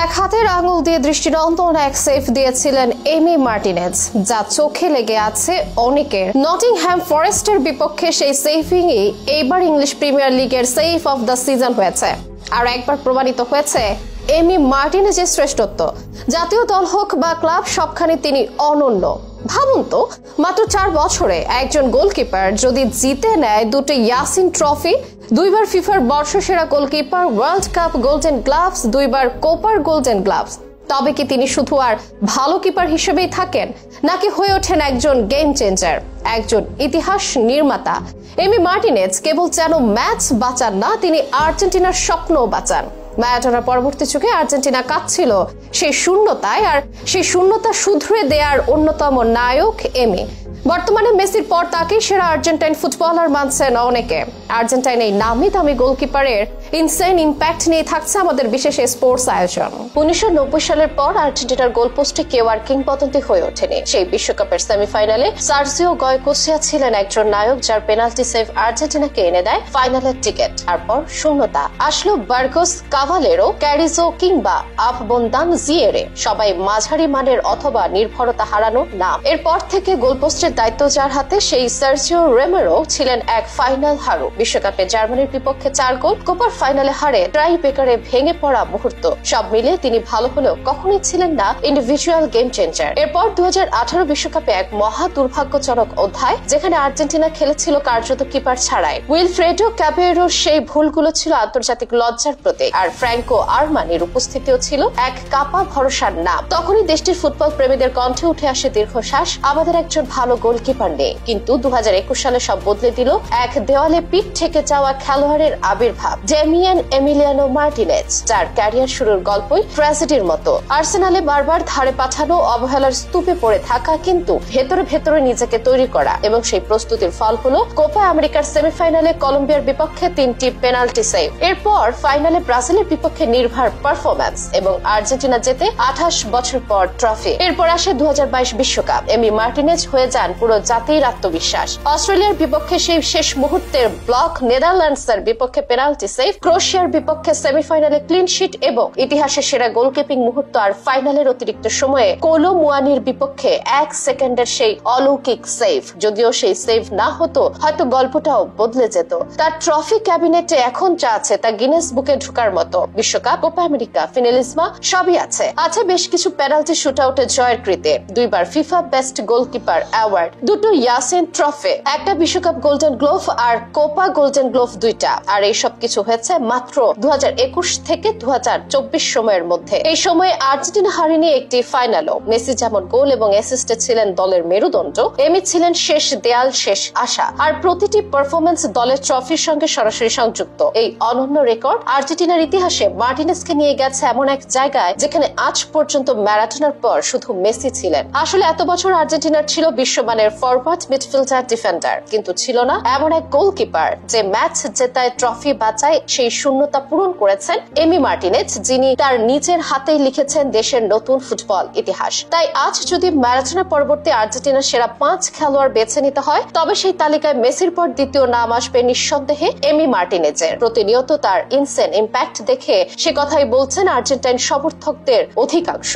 এক হাতের আঙুল দিয়ে দৃষ্টিনন্দন এক সেফ দিয়েছিলেন এমি মার্টিনেজ, যা চোখে লেগে আছে অনেকের। নটিংহ্যাম ফরেস্টের বিপক্ষে সেই সেফিংই এইবার ইংলিশ প্রিমিয়ার লিগের সেফ অফ দ্য সিজন হয়েছে। আর একবার প্রমাণিত হয়েছে এমি মার্টিনেজের শ্রেষ্ঠত্ব। জাতীয় দল হোক বা ক্লাব, সবখানে তিনি অনন্য। ভাবুন তো, মাত্র 4 বছরে একজন গোলকিপার যদি জিতে নেয় দুটো ইয়াসিন ট্রফি, 2বার ফিফার বর্ষসেরা goalkeeper, world cup golden gloves, 2বার কোপার গোল্ডেন গ্লাভস, তবে কি তিনি শুধু আর ভালো কিপার হিসেবেই থাকেন, নাকি হয়ে ওঠেন একজন গেম চেঞ্জার, একজন ইতিহাস নির্মাতা? এমি মার্টিনেজ কেবল যেন ম্যাচ বাঁচান না, তিনি আর্জেন্টিনার স্বপ্নও বাঁচান। ম্যারাডোনার পরবর্তী যুগে আর্জেন্টিনা কাঁদছিল সেই শূন্যতায়, আর সেই শূন্যতা শুধরে দেওয়ার অন্যতম নায়ক এমি। বর্তমানে মেসির পর তাকে সেরা আর্জেন্টাইন ফুটবলার মানছেন অনেকে। আর্জেন্টাইন এই নামি দামি গোলকিপারের ইনসেন ইম্প্যাক্ট নিয়ে থাকছে আমাদের বিশেষ স্পোর্টস আয়োজন। 1990 সালের পর আর্জেন্টিনার গোলপোস্টে কেউ আর কিংবদন্তি হয়ে ওঠেনি। সেই বিশ্বকাপের সেমিফাইনালে সার্জিও গয়কোচিয়া ছিলেন একজন নায়ক, যার পেনাল্টি সেভ আর্জেন্টিনাকে এনে দেয় ফাইনালের টিকিট। তারপর শূন্যতা আসলো বার্গোস কাভালেরো, ক্যারিজো কিংবা আফবন্দান জিয়েরে, সবাই মাঝারি মানের অথবা নির্ভরতা হারানো নাম। এরপর থেকে গোলপোস্টের দায়িত্ব যার হাতে, সেই সার্জিও রেমেরো ছিলেন এক ফাইনাল হারু। বিশ্বকাপে জার্মানির বিপক্ষে 4 গোল, কোপার ফাইনালে হারে ট্রাই বেকারে ভেঙে পড়া মুহূর্ত, সব মিলে তিনি ভালো হলেও কখনোই ছিলেন না ইন্ডিভিজুয়াল গেম চেঞ্জার। এরপর 2018 বিশ্বকাপে এক মহা দুর্ভাগ্যজনক অধ্যায়, যেখানে আর্জেন্টিনা খেলেছিল কার্যত কিপার ছাড়াই। উইলফ্রেডো ক্যাবেরোর সেই ভুলগুলো ছিল আন্তর্জাতিক লজ্জার প্রতীক, আর ফ্র্যাঙ্কো আরমানির উপস্থিতিও ছিল এক কাপা ভরসার নাম। তখনই দেশটির ফুটবল প্রেমীদের কণ্ঠে উঠে আসে দীর্ঘশ্বাস, আমাদের একজন ভালো গোলকিপার নেই। কিন্তু 2021 সালে সব বদলে দিল এক দেওয়ালে পিঠ থেকে যাওয়া খেলোয়াড়ের আবির্ভাব, ডেমিয়ান এমিলিয়ানো মার্টিনেজ, যার ক্যারিয়ার শুরুর গল্পই ট্র্যাজেডির মতো। আর্সেনালে বারবার ধারে পাঠানো, অবহেলার স্তূপে পড়ে থাকা, কিন্তু ভেতরে ভেতরে নিজেকে তৈরি করা, এবং সেই প্রস্তুতির ফল হলো কোপা আমেরিকার সেমিফাইনালে কলম্বিয়ার বিপক্ষে 3টি পেনাল্টি সেভ। এরপর ফাইনালে ব্রাজিলের বিপক্ষে নির্ভর পারফরম্যান্স, এবং আর্জেন্টিনা জেতে 28 বছর পর ট্রফি। এরপর আসে 2022 বিশ্বকাপ। এমি মার্টিনেজ হয়ে যান পুরো জাতির আত্মবিশ্বাস। অস্ট্রেলিয়ার বিপক্ষে সেই শেষ মুহূর্তের ব্লক, নেদারল্যান্ডসের বিপক্ষে পেনাল্টি সেভ, ক্রোয়েশিয়ার বিপক্ষে সেমিফাইনালে ক্লিন শিট, এবং ইতিহাসের সেরা গোলকিপিং মুহূর্ত। আর ফাইনালের অতিরিক্ত সময়ে কোলো মুয়ানির বিপক্ষে 1 সেকেন্ডের সেই অলৌকিক সেভ। যদিও সেই সেভ না হতো, হয়তো গল্পটাও বদলে যেত। তার ট্রফি ক্যাবিনেটে এখন যা আছে তা গিনেস বুকে ঢোকার মতো। বিশ্বকাপ, কোপা আমেরিকা, ফিনালিজমা সবই আছে। আছে বেশ কিছু পেনাল্টি শুটআউটে জয়ের কৃতে, 2বার ফিফা বেস্ট গোলকিপার অ্যাওয়ার্ড, 2টো ইয়াসিন ট্রফি, একটা বিশ্বকাপ গোল্ডেন গ্লোভ আর কোপা গোল্ডেন গ্লোভ 2টা। আর এই সব কিছু হয়েছে মাত্র 2021 থেকে 2024 সময়ের মধ্যে। এই সময়ে আর্জেন্টিনা হারেনি একটি ফাইনালও। মেসি যেমন গোল এবং অ্যাসিস্টে ছিলেন দলের মেরুদণ্ড, এমি ছিলেন শেষ দেয়াল, শেষ আশা। আর প্রতিটি পারফরমেন্স দলের ট্রফির সঙ্গে সরাসরি সংযুক্ত। এই অনন্য রেকর্ড আর্জেন্টিনার ইতিহাসে মার্টিনেজকে নিয়ে গেছে এমন এক জায়গায়, যেখানে আজ পর্যন্ত ম্যারাডোনার পর শুধু মেসি ছিলেন। আসলে এত বছর আর্জেন্টিনার ছিল বিশ্বমানের ফরওয়ার্ড, মিডফিল্ডার, ডিফেন্ডার, কিন্তু ছিল না এমন এক গোলকিপার যে ম্যাচ জেতায়, ট্রফি বাঁচায়। সেই শূন্যতা পূরণ করেছেন এমি মার্টিনেজ, যিনি তার নিজের হাতেই লিখেছেন দেশের নতুন ফুটবল ইতিহাস। তাই আজ যদি ম্যারাডোনা পরবর্তী আর্জেন্টিনার সেরা 5 খেলোয়াড় বেছে নিতে হয়, তবে সেই তালিকায় মেসির পর দ্বিতীয় নাম আসবে নিঃসন্দেহে এমি মার্টিনেজের। প্রতিনিয়ত তার ইনসেন ইম্প্যাক্ট দেখে সে কথাই বলছেন আর্জেন্টাইন সমর্থকদের অধিকাংশ।